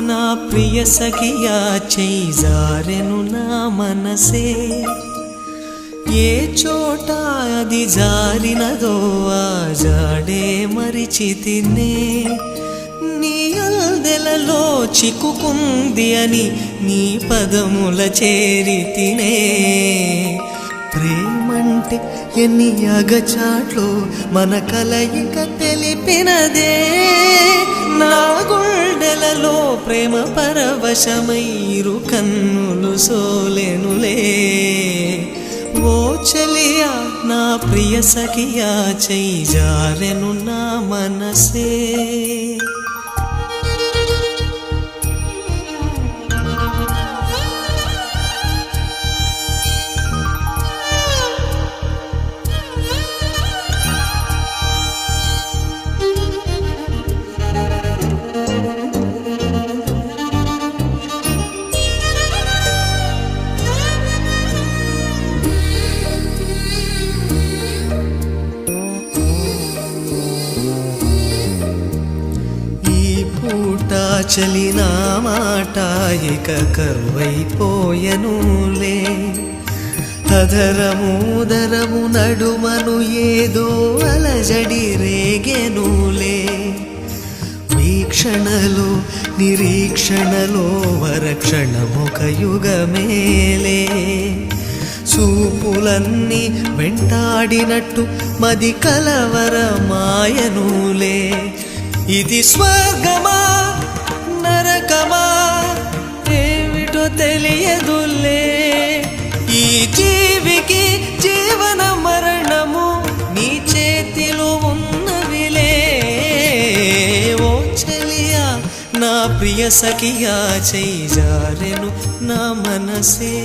నా ప్రియ సఖియా చేయి జారెను నా మనసే ఏ చోట అది జారినదో ఆ జాడే మరిచితినే నీ అల్దెలలో చిక్కుకుంది అని నీ పదముల చేరితినే ప్రేమంటే ఎన్ని అగచాట్లు మన కలయిక తెలిపినదే నా గుండెలలో ప్రేమ పరవశమైరు కన్నులు సోలెనులే ఓ చెలియా నా ప్రియ సఖియా చేయి జారెను నా మనసే చలినా మాట ఇక కరువైపోయనులే అధరముదరము నడుమను ఏదో అలజడి రేగెనులే వీక్షణలో నిరీక్షణలో వరక్షణముఖ యుగమేలే చూపులన్నీ వెంటాడినట్టు మది కలవరమాయనులే ఇది స్వర్గమా నరకమా ఏమిటో తెలియదులే ఈ జీవికి జీవన మరణము నీ చేతిలో ఉన్నవిలే ఓ చెలియా నా ప్రియ సఖియా చేయి జారెను నా మనసే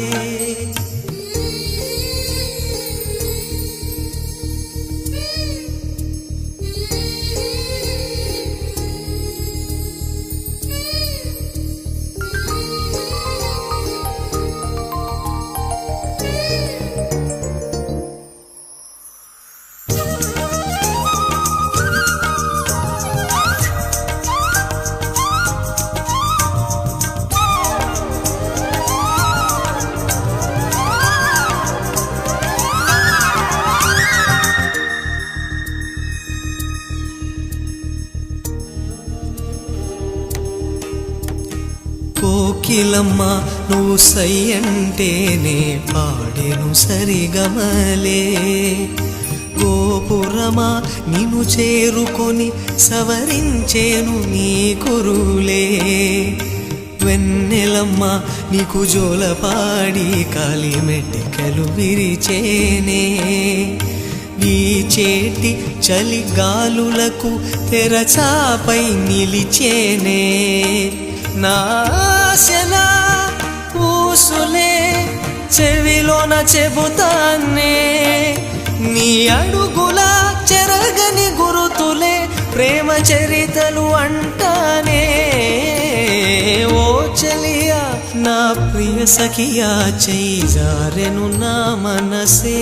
కోకిలమ్మ నువ్వు సై అంటేనే పాడెను సరిగమలే గోపురమా నిన్ను చేరుకొని సవరించేను నీ కురులే వెన్నెలమ్మ నీకు జోలపాడి కాలి మెట్టెకలు విరిచేనే నీ చేటి చలి గాలులకు తెరచాపై నిలిచేనే నాశనా ఊసులే చెవిలోన చెబుతానే నీ అడుగుల చెరగని గురుతులే ప్రేమ చరితలు అంటానే ఓ చెలియా నా ప్రియ సఖియా చేయి జారెను నా మనసే